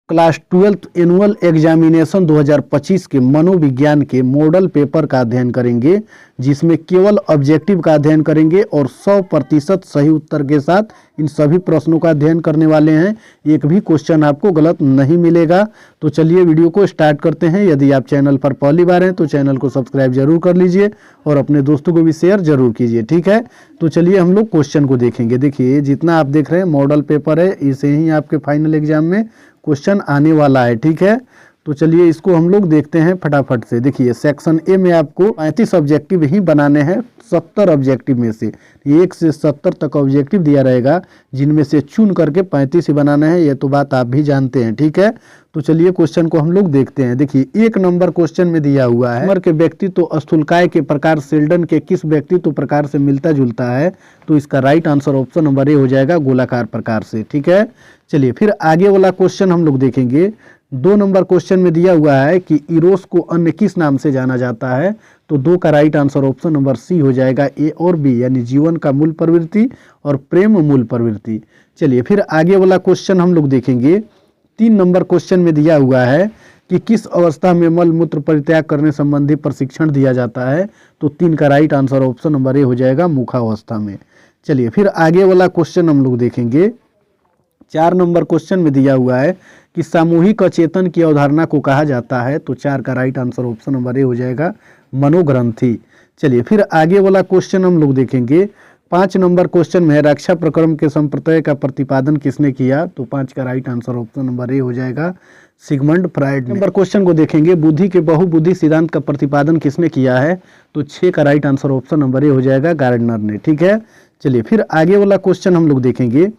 Class 12th annual examination 2025 के मनोविज्ञान के मॉडल पेपर का अध्ययन करेंगे, जिसमें केवल ऑब्जेक्टिव का अध्ययन करेंगे और 100% सही उत्तर के साथ इन सभी प्रश्नों का अध्ययन करने वाले हैं। एक भी क्वेश्चन आपको गलत नहीं मिलेगा। तो चलिए वीडियो को स्टार्ट करते हैं। यदि आप चैनल पर पहली बार हैं तो चैनल को सब्सक्राइब जरूर कर लीजिए और अपने दोस्तों को भी शेयर जरूर कीजिए, ठीक है। तो चलिए हम लोग क्वेश्चन को देखेंगे। देखिए जितना आप देख रहे हैं मॉडल पेपर है, इसे ही आपके फाइनल एग्जाम में क्वेश्चन आने वाला है, ठीक है। तो चलिए इसको हम लोग देखते हैं फटाफट से। देखिए सेक्शन ए में आपको 35 ऑब्जेक्टिव ही बनाने हैं 70 ऑब्जेक्टिव में से। 1 से 70 तक ऑब्जेक्टिव दिया रहेगा, जिनमें से चुन करके 35 ही बनाना है। ये तो बात आप भी जानते हैं, ठीक है। तो चलिए क्वेश्चन को हम लोग देखते हैं। देखिए 1 नंबर क्वेश्चन में दिया हुआ है, नंबर के व्यक्तित्व स्थूलकाय के प्रकार शेल्डन के किस व्यक्तित्व प्रकार से मिलता जुलता है। तो इसका right answer option number A हो जाएगा, गोलाकार प्रकार से, ठीक है। चलिए फिर आगे वाला क्वेश्चन हम लोग देखेंगे। 2 नंबर क्वेश्चन में दिया हुआ है कि इरोस को अन्य किस नाम से जाना जाता है। तो 2 का right answer option number C हो जाएगा, ए और बी, यानी जीवन का मूल प्रवृत्ति और प्रेम मूल प्रवृत्ति। चलिए फिर आगे वाला क्वेश्चन हम लोग देखेंगे। 3 नंबर क्वेश्चन में दिया हुआ है कि किस अवस्था में मल मूत्र परित्याग करने संबंधी प्रशिक्षण दिया जाता है। तो 3 का right answer option number A हो जाएगा, मुखावस्था में। चलिए फिर आगे वाला क्वेश्चन हम लोग देखेंगे। 4 नंबर क्वेश्चन में दिया हुआ है कि सामूहिक अचेतन की अवधारणा को कहा जाता है। तो 4 का right answer option number A हो जाएगा, मनोग्रंथि। चलिए फिर आगे वाला क्वेश्चन हम लोग देखेंगे। 5 नंबर क्वेश्चन में रक्षा प्रक्रम के संप्रत्यय का प्रतिपादन किसने किया। तो 5 का right answer option number A हो जाएगा, सिगमंड फ्रायड। नंबर क्वेश्चन को देखेंगे, बुद्धि के बहुबुद्धि सिद्धांत का प्रतिपादन किसने किया है। तो 6 का right answer option number A हो जाएगा, गार्डनर ने, ठीक है। चलिए फिर आगे वाला क्वेश्चन हम लोग देखेंगे।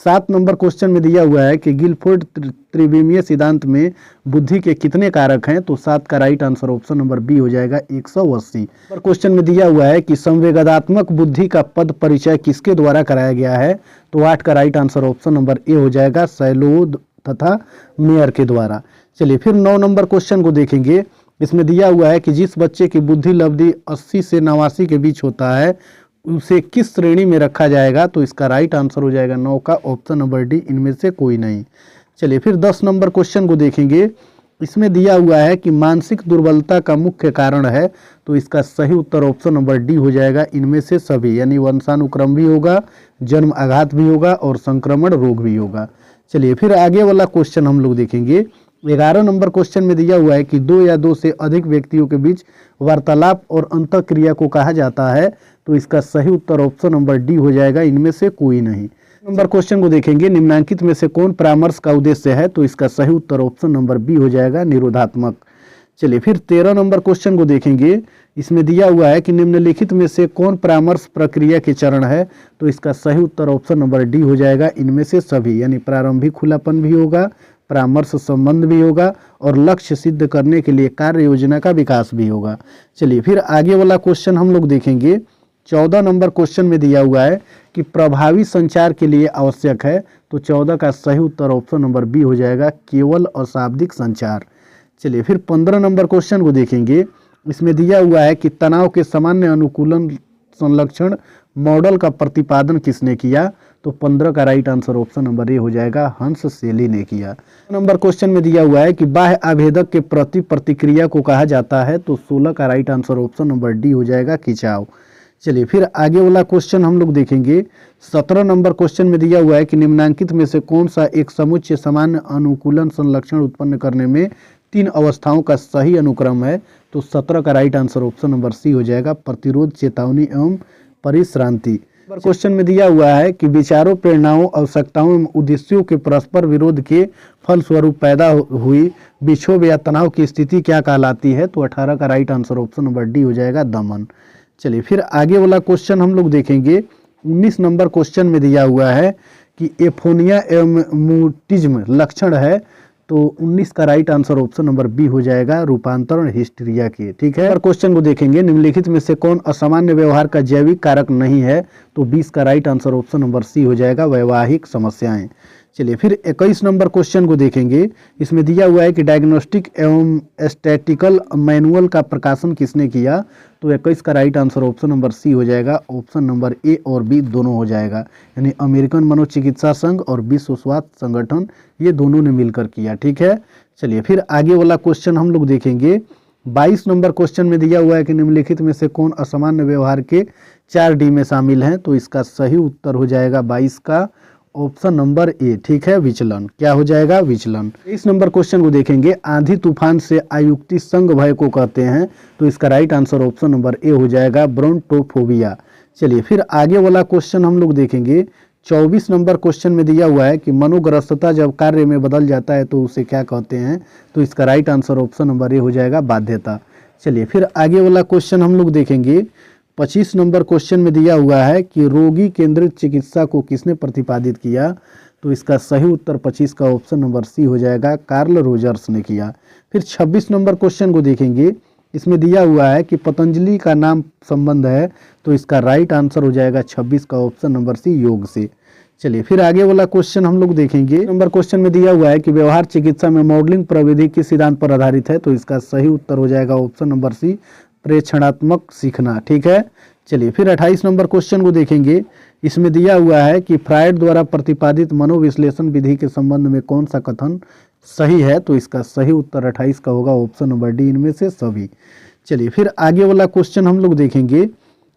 7 नंबर क्वेश्चन में दिया हुआ है कि गिलफोर्ड त्रिविमीय सिद्धांत में बुद्धि के कितने कारक हैं। तो 7 का right answer option number B हो जाएगा, 180। नंबर क्वेश्चन में दिया हुआ है कि संवेगात्मक बुद्धि का पद परिचय किसके द्वारा कराया गया है। तो 8 का right answer option number A हो जाएगा, सैलो तथा मेयर के द्वारा। चलिए फिर 9 नंबर क्वेश्चन को देखेंगे। इसमें दिया हुआ है कि जिस बच्चे की बुद्धि लब्धि 80 से 89 के बीच होता है उसे किस श्रेणी में रखा जाएगा। तो इसका राइट आंसर हो जाएगा 9 का ऑप्शन नंबर डी, इनमें से कोई नहीं। चलिए फिर 10 नंबर क्वेश्चन को देखेंगे। इसमें दिया हुआ है कि मानसिक दुर्बलता का मुख्य कारण है। तो इसका सही उत्तर ऑप्शन नंबर डी हो जाएगा, इनमें से सभी, यानी वंशानुक्रम भी होगा, जन्म आघात भी होगा और संक्रमण रोग भी होगा। चलिए फिर आगे वाला क्वेश्चन हम लोग देखेंगे। 11 नंबर क्वेश्चन में दिया हुआ है कि 2 या 2 से अधिक व्यक्तियों के बीच वार्तालाप और अंतःक्रिया को कहा जाता है। तो इसका सही उत्तर ऑप्शन नंबर डी हो जाएगा, इनमें से कोई नहीं। नंबर क्वेश्चन को देखेंगे, निम्नलिखित में से कौन परामर्श का उद्देश्य है। तो इसका सही उत्तर ऑप्शन नंबर बी हो जाएगा, निरोधात्मक। चलिए फिर 13 नंबर क्वेश्चन को देखेंगे। इसमें दिया हुआ है कि निम्नलिखित में से कौन परामर्श प्रक्रिया के चरण है। तो इसका सही उत्तर ऑप्शन नंबर डी हो जाएगा, इनमें से सभी, यानी प्रारंभिक खुलापन भी होगा, परामर्श संबंध भी होगा और लक्ष्य सिद्ध करने के लिए कार्य योजना का विकास भी होगा। चलिए फिर आगे वाला क्वेश्चन हम लोग देखेंगे। 14 नंबर क्वेश्चन में दिया हुआ है कि प्रभावी संचार के लिए आवश्यक है। तो 14 का सही उत्तर ऑप्शन नंबर बी हो जाएगा, केवल अशाब्दिक संचार। चलिए फिर 15 नंबर क्वेश्चन को देखेंगे। इसमें दिया हुआ है कि तनाव के सामान्य अनुकूलन संलक्षण मॉडल का प्रतिपादन किसने किया। तो 15 का right answer option number A हो जाएगा, हंस सेली ने किया। नंबर क्वेश्चन में दिया हुआ है कि बाह्य आवेदक के प्रति प्रतिक्रिया को कहा जाता है। तो 16 का right answer option number D हो जाएगा, खिंचाव। चलिए फिर आगे वाला क्वेश्चन हम लोग देखेंगे। 17 नंबर क्वेश्चन में दिया हुआ है कि निम्नलिखित में से कौन सा एक समुच्चय सामान्य अनुकूलन संलक्षण उत्पन्न करने में 3 अवस्थाओं का सही अनुक्रम है। तो 17 का right answer option number C हो जाएगा, प्रतिरोध, चेतावनी एवं परिश्रांति। क्वेश्चन में दिया हुआ है कि विचारों, प्रेरणाओं, आवश्यकताओं एवं उद्देश्यों के परस्पर विरोध के फलस्वरूप पैदा हुई विक्षोभ या तनाव की स्थिति क्या कहलाती है। तो 18 का right answer option number D हो जाएगा, दमन। चलिए फिर आगे वाला क्वेश्चन हम लोग देखेंगे। 19 नंबर क्वेश्चन में दिया हुआ है कि एफोनिया एवं म्यूटिज्म लक्षण है। तो 19 का right answer option number B हो जाएगा, रूपांतरण हिस्ट्रिया के, ठीक है। और क्वेश्चन को देखेंगे, निम्नलिखित में से कौन असामान्य व्यवहार का जैविक कारक नहीं है। तो 20 का right answer option number C हो जाएगा, वैवाहिक समस्याएं। चलिए फिर 21 नंबर क्वेश्चन को देखेंगे। इसमें दिया हुआ है कि डायग्नोस्टिक एवं स्टैटिकल मैनुअल का प्रकाशन किसने किया, तो 21 का right answer option number C हो जाएगा। ऑप्शन नंबर ए और बी दोनों हो जाएगा, यानी अमेरिकन मनोचिकित्सा संघ और विश्व स्वास्थ्य संगठन ये दोनों ने मिलकर किया। ठीक है, चलिए फिर आगे वाला क्वेश्चन हम लोग देखेंगे। 22 नंबर क्वेश्चन में दिया हुआ है कि निम्नलिखित में से कौन असामान्य व्यवहार के 4D में शामिल हैं, तो इसका सही उत्तर हो जाएगा 22 का ऑप्शन नंबर ए। ठीक है, विचलन। क्या हो जाएगा, विचलन। इस नंबर क्वेश्चन को देखेंगे। आंधी तूफान से आयुक्ति संग भय को कहते हैं, तो इसका right answer option number A हो जाएगा, ब्रोंटोफोबिया। चलिए फिर आगे वाला क्वेश्चन हम लोग देखेंगे। 24 नंबर क्वेश्चन में दिया हुआ है कि मनोग्रस्तता जब कार्य में बदल जाता है तो उसे क्या कहते हैं, तो इसका right answer option number A हो जाएगा, बाध्यता। चलिए फिर आगे वाला क्वेश्चन हम लोग देखेंगे। 25 नंबर क्वेश्चन में दिया हुआ है कि रोगी केंद्रित चिकित्सा को किसने प्रतिपादित किया, तो इसका सही उत्तर 25 का ऑप्शन नंबर सी हो जाएगा, कार्ल रोजर्स ने किया। फिर 26 नंबर क्वेश्चन को देखेंगे। इसमें दिया हुआ है कि पतंजलि का नाम संबंध है, तो इसका राइट आंसर हो जाएगा 26 का ऑप्शन नंबर सी, योग से। चलिए फिर आगे वाला क्वेश्चन हम लोग देखेंगे। नंबर क्वेश्चन में दिया हुआ है कि व्यवहार चिकित्सा में मॉडलिंग प्रविधि किस सिद्धांत पर आधारित है, तो इसका सही उत्तर हो जाएगा ऑप्शन नंबर सी, प्रेक्षणात्मक सीखना। ठीक है, चलिए फिर 28 नंबर क्वेश्चन को देखेंगे। इसमें दिया हुआ है कि फ्रायड द्वारा प्रतिपादित मनोविश्लेषण विधि के संबंध में कौन सा कथन सही है, तो इसका सही उत्तर 28 का होगा, ऑप्शन नंबर डी, इनमें से सभी। चलिए फिर आगे वाला क्वेश्चन हम लोग देखेंगे।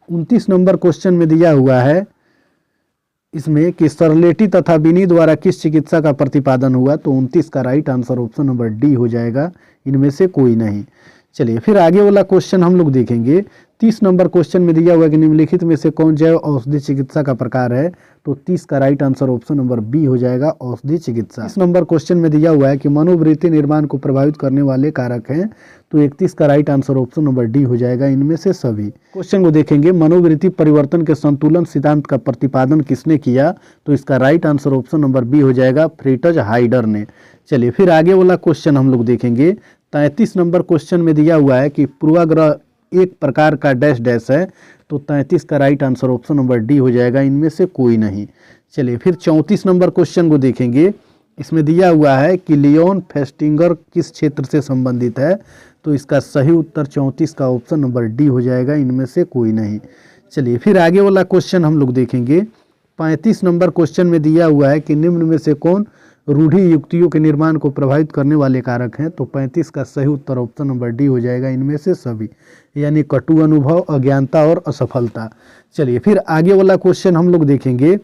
29 नंबर क्वेश्चन में दिया हुआ है इसमें कि सरलेटी तथा बिनी द्वारा किस चिकित्सा का प्रतिपादन हुआ, तो 29 का right answer option number D हो जाएगा, इनमें से कोई नहीं। चलिए फिर आगे वाला क्वेश्चन हम लोग देखेंगे। 30 नंबर क्वेश्चन में दिया हुआ है कि निम्नलिखित में से कौन जैव औषधि चिकित्सा का प्रकार है, तो 30 का right answer option number B हो जाएगा, औषधि चिकित्सा। इस नंबर क्वेश्चन में दिया हुआ है कि मनोवृत्ति निर्माण को प्रभावित करने वाले कारक हैं, तो 31 का right answer option number D हो जाएगा, इनमें से सभी। क्वेश्चन को देखेंगे। मनोवृत्ति परिवर्तन के संतुलन सिद्धांत का प्रतिपादन किसने किया, तो इसका right answer option number B हो जाएगा, फ्रिट्ज हाइडर ने। चलिए फिर आगे वाला क्वेश्चन हम लोग देखेंगे। 33 नंबर क्वेश्चन में दिया हुआ है कि पूर्वाग्रह एक प्रकार का डैश डैश है, तो 33 का right answer option number D हो जाएगा, इनमें से कोई नहीं। चलिए फिर 34 नंबर क्वेश्चन को देखेंगे। इसमें दिया हुआ है कि लियोन फेस्टिंगर किस क्षेत्र से संबंधित है, तो इसका सही उत्तर 34 का ऑप्शन नंबर डी हो जाएगा, इनमें से कोई नहीं। चलिए फिर आगे वाला क्वेश्चन हम लोग देखेंगे। 35 नंबर क्वेश्चन में दिया हुआ है कि निम्न में से कौन रूढ़ि युक्तियों के निर्माण को प्रभावित करने वाले कारक हैं, तो 35 का सही उत्तर ऑप्शन नंबर डी हो जाएगा, इनमें से सभी, यानी कटु अनुभव, अज्ञानता और असफलता। चलिए फिर आगे वाला क्वेश्चन हम लोग देखेंगे।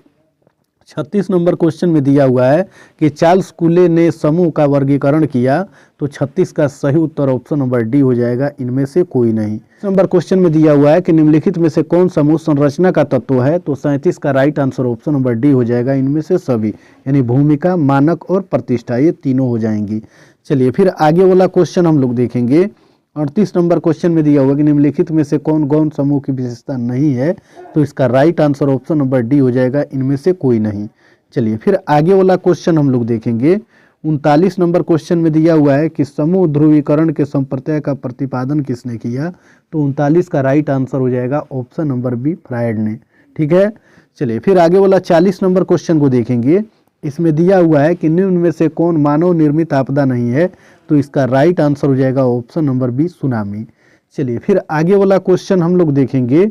36 नंबर क्वेश्चन में दिया हुआ है कि चार्ल्स कूले ने समूह का वर्गीकरण किया, तो 36 का सही उत्तर ऑप्शन नंबर डी हो जाएगा, इनमें से कोई नहीं। नंबर क्वेश्चन में दिया हुआ है कि निम्नलिखित में से कौन समूह संरचना का तत्व है, तो 37 का right answer option number D हो जाएगा, इनमें से सभी, यानी भूमिका, मानक और प्रतिष्ठा, ये तीनों हो जाएंगी। चलिए फिर आगे वाला क्वेश्चन हम लोग देखेंगे। 38 नंबर क्वेश्चन में दिया हुआ कि निम्नलिखित में से कौन गौण समूह की विशेषता नहीं है, तो इसका right answer option number D हो जाएगा, इनमें से कोई नहीं। चलिए फिर आगे वाला क्वेश्चन हम लोग देखेंगे। 39 नंबर क्वेश्चन में दिया हुआ है कि समूह ध्रुवीकरण के संप्रत्यय का प्रतिपादन किसने किया, तो 39 का राइट आंसर हो जाएगा, ऑप्शन नंबर बी, फ्रायड ने। ठीक है, चलिए फिर आगे वाला 40 नंबर क्वेश्चन को देखेंगे। इसमें दिया हुआ है कि निम्न में से कौन मानव निर्मित आपदा नहीं है, तो इसका राइट आंसर हो जाएगा, ऑप्शन नंबर बी, सुनामी। चलिए फिर आगे वाला क्वेश्चन हम लोग देखेंगे।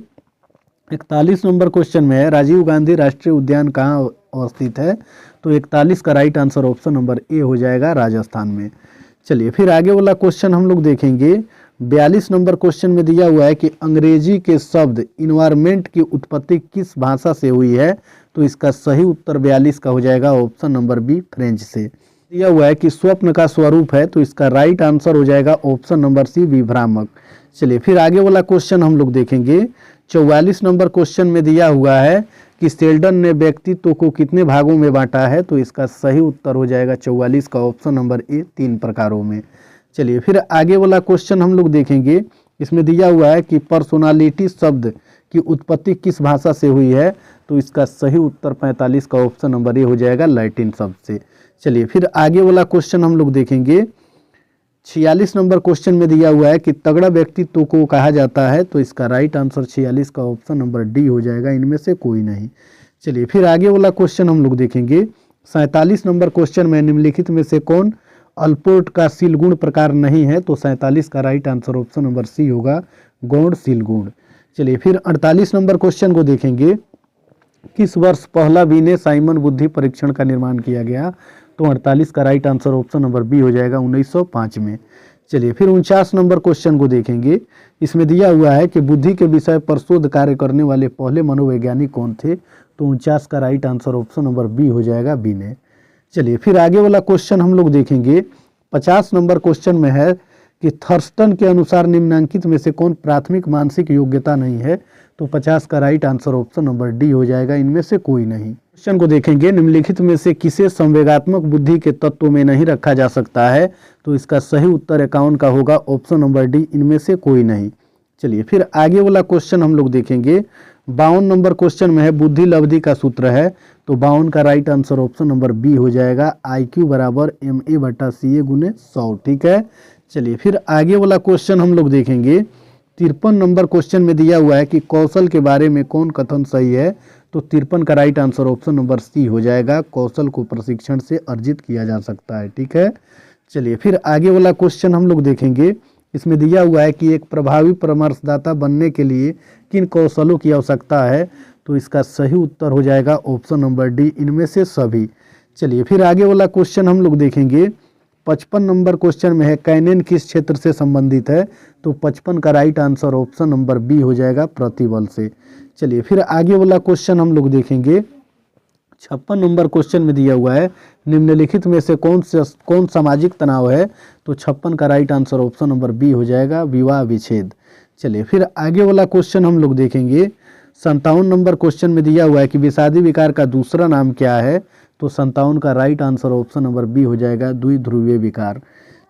41 नंबर क्वेश्चन में है राजीव गांधी राष्ट्रीय उद्यान कहाँ अवस्थित है, तो 41 का right answer option number A हो जाएगा, राजस्थान में। चलिए फिर आगे वाला क्वेश्चन हम लोग देखेंगे। 42 नंबर क्वेश्चन में दिया हुआ है कि अंग्रेजी के शब्द इन्वायरमेंट की उत्पत्ति किस भाषा से हुई है, तो इसका सही उत्तर 42 का हो जाएगा, ऑप्शन नंबर बी, फ्रेंच से। दिया हुआ है कि स्वप्न का स्वरूप है, तो इसका राइट आंसर हो जाएगा, ऑप्शन नंबर सी, विभ्रामक। चलिए फिर आगे वाला क्वेश्चन हम लोग देखेंगे। 44 नंबर क्वेश्चन में दिया हुआ है कि सेल्डन ने व्यक्तित्व को कितने भागों में बांटा है, तो इसका सही उत्तर हो जाएगा 44 का ऑप्शन नंबर ए, 3 प्रकारों में। चलिए फिर आगे वाला क्वेश्चन हम लोग देखेंगे। इसमें दिया हुआ है कि पर्सनालिटी शब्द की उत्पत्ति किस भाषा से हुई है, तो इसका सही उत्तर 45 का ऑप्शन नंबर ए हो जाएगा, लैटिन शब्द से। चलिए फिर आगे वाला क्वेश्चन हम लोग देखेंगे। 46 नंबर क्वेश्चन में दिया हुआ है कि तगड़ा व्यक्तित्व को कहा जाता है, तो इसका राइट आंसर 46 का ऑप्शन नंबर डी हो जाएगा, इनमें से कोई नहीं। चलिए फिर आगे वाला क्वेश्चन हम लोग देखेंगे। 47 नंबर क्वेश्चन में निम्नलिखित में से कौन अल्पोर्ट का शील गुण प्रकार नहीं है? तो 47 का right answer option number C होगा, गौण शील गुण। चलिए फिर 48 नंबर क्वेश्चन को देखेंगे। किस वर्ष पहला विनय साइमन बुद्धि परीक्षण का निर्माण किया गया? तो 48 का right answer option number B हो जाएगा, 1905 में। चलिए फिर 49 नंबर क्वेश्चन को देखेंगे। इसमें दिया हुआ है कि बुद्धि के विषय पर शोध कार्य करने वाले पहले मनोवैज्ञानिक कौन थे? तो 49 का right answer option number B हो जाएगा, विनय। चलिए फिर आगे वाला क्वेश्चन हम लोग देखेंगे। 50 नंबर क्वेश्चन में है कि थर्स्टन के अनुसार निम्नलिखित में से कौन प्राथमिक मानसिक योग्यता नहीं है? तो 50 का right answer option number D हो जाएगा, इनमें से कोई नहीं। क्वेश्चन को देखेंगे। निम्नलिखित में से किसे संवेगात्मक बुद्धि के तत्व में नहीं रखा जा सकता है? तो इसका सही उत्तर 51 का होगा, ऑप्शन नंबर डी, इनमें से कोई नहीं। चलिए फिर आगे वाला क्वेश्चन हम लोग देखेंगे। 52 नंबर क्वेश्चन में है बुद्धि लब्धि का सूत्र है। तो 52 का right answer option number B हो जाएगा, IQ बराबर MA/CA गुने 100। ठीक है। चलिए फिर आगे वाला क्वेश्चन हम लोग देखेंगे। 53 नंबर क्वेश्चन में दिया हुआ है कि कौशल के बारे में कौन कथन सही है? तो 53 का right answer option number C हो जाएगा, कौशल को प्रशिक्षण से अर्जित किया जा सकता है। ठीक है। चलिए फिर आगे वाला क्वेश्चन हम लोग देखेंगे। इसमें दिया हुआ है कि एक प्रभावी परामर्शदाता बनने के लिए किन कौशलों की आवश्यकता है? तो इसका सही उत्तर हो जाएगा ऑप्शन नंबर डी, इनमें से सभी। चलिए फिर आगे वाला क्वेश्चन हम लोग देखेंगे। 55 नंबर क्वेश्चन में है कैनेन किस क्षेत्र से संबंधित है? तो 55 का right answer option number B हो जाएगा, प्रतिबल से। चलिए फिर आगे वाला क्वेश्चन हम लोग देखेंगे। 56 नंबर क्वेश्चन में दिया हुआ है निम्नलिखित में से कौन सामाजिक तनाव है? तो 56 का right answer option number B हो जाएगा, विवाह विच्छेद। चलिए फिर आगे वाला क्वेश्चन हम लोग देखेंगे। 57 नंबर क्वेश्चन में दिया हुआ है कि विषादी विकार का दूसरा नाम क्या है? तो 57 का right answer option number B हो जाएगा, द्विध्रुवीय विकार।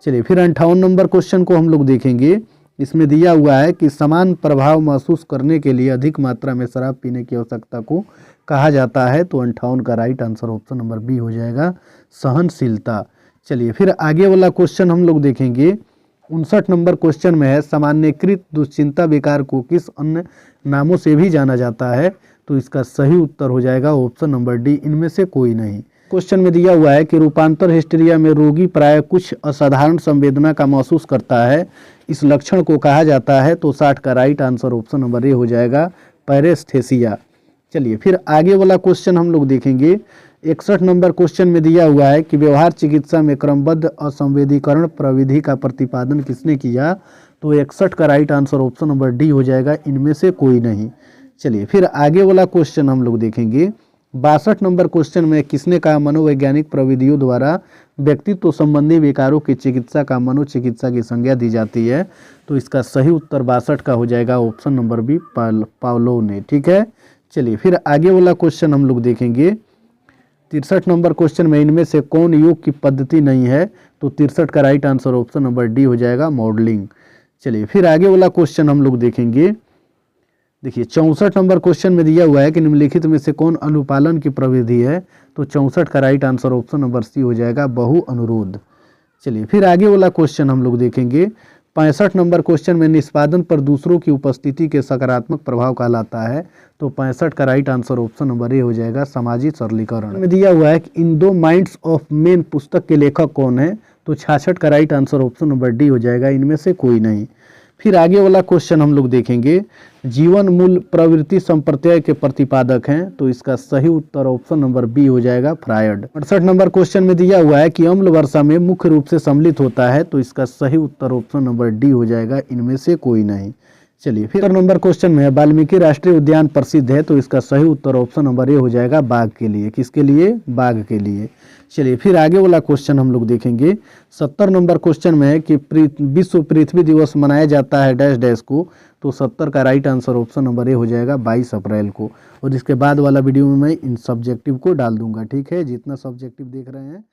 चलिए फिर 58 नंबर क्वेश्चन को हम लोग देखेंगे। इसमें दिया हुआ है कि समान प्रभाव महसूस करने के लिए अधिक मात्रा में शराब पीने की आवश्यकता को कहा जाता है। तो 58 का right answer option number B हो जाएगा, सहनशीलता। चलिए फिर आगे वाला क्वेश्चन हम लोग देखेंगे। 59 नंबर क्वेश्चन में है सामान्यकृत दुश्चिंता विकार को किस अन्य नामों से भी जाना जाता है? तो इसका सही उत्तर हो जाएगा ऑप्शन नंबर डी, इनमें से कोई नहीं। क्वेश्चन में दिया हुआ है कि रूपांतर हिस्टीरिया में रोगी प्राय कुछ असाधारण संवेदना का महसूस करता है, इस लक्षण को कहा जाता है। तो 60 का right answer option number A हो जाएगा, पैरेस्थेसिया। चलिए फिर आगे वाला क्वेश्चन हम लोग देखेंगे। 61 नंबर क्वेश्चन में दिया हुआ है कि व्यवहार चिकित्सा में क्रमबद्ध असंवेदीकरण प्रविधि का प्रतिपादन किसने किया? तो 61 का right answer option number D हो जाएगा, इनमें से कोई नहीं। चलिए फिर आगे वाला क्वेश्चन हम लोग देखेंगे। 62 नंबर क्वेश्चन में किसने कहा मनोवैज्ञानिक प्रविधियों द्वारा व्यक्तित्व संबंधी विकारों की चिकित्सा का मनोचिकित्सा की संज्ञा दी जाती है? तो इसका सही उत्तर 62 का हो जाएगा, ऑप्शन नंबर बी, पावलोव ने। ठीक है। चलिए फिर आगे वाला क्वेश्चन हम लोग देखेंगे। 63 नंबर क्वेश्चन में इनमें से कौन योग की पद्धति नहीं है? तो 63 का right answer option number D हो जाएगा, मॉडलिंग। चलिए फिर आगे वाला क्वेश्चन हम लोग देखेंगे। देखिए 64 नंबर क्वेश्चन में दिया हुआ है कि निम्नलिखित में से कौन अनुपालन की प्रविधि है? तो 64 का right answer option number C हो जाएगा, बहु अनुरोध। चलिए फिर आगे वाला क्वेश्चन हम लोग देखेंगे। 65 नंबर क्वेश्चन में निष्पादन पर दूसरों की उपस्थिति के सकारात्मक प्रभाव कहलाता है। तो 65 का right answer option number A हो जाएगा, सामाजिक सरलीकरण। में दिया हुआ है कि इन दो माइंड्स ऑफ मेन पुस्तक के लेखक कौन है? तो 66 का right answer option number D हो जाएगा, इनमें से कोई नहीं। फिर आगे वाला क्वेश्चन हम लोग देखेंगे। जीवन मूल प्रवृत्ति संप्रत्यय के प्रतिपादक हैं? तो इसका सही उत्तर ऑप्शन नंबर बी हो जाएगा, फ्रायड। 68 नंबर क्वेश्चन में दिया हुआ है कि अम्ल वर्षा में मुख्य रूप से सम्मिलित होता है। तो इसका सही उत्तर ऑप्शन नंबर डी हो जाएगा, इनमें से कोई नहीं। चलिए फिर नंबर क्वेश्चन में वाल्मीकि राष्ट्रीय उद्यान प्रसिद्ध है। तो इसका सही उत्तर ऑप्शन नंबर ए हो जाएगा, बाघ के लिए। किसके लिए? बाघ के लिए। चलिए फिर आगे वाला क्वेश्चन हम लोग देखेंगे। 70 नंबर क्वेश्चन में है कि विश्व पृथ्वी दिवस मनाया जाता है डैश डैश को। तो 70 का right answer option number A हो जाएगा, 22 अप्रैल को। और इसके बाद वाला वीडियो में मैं इन सब्जेक्टिव को डाल दूंगा। ठीक है, जितना सब्जेक्टिव देख रहे हैं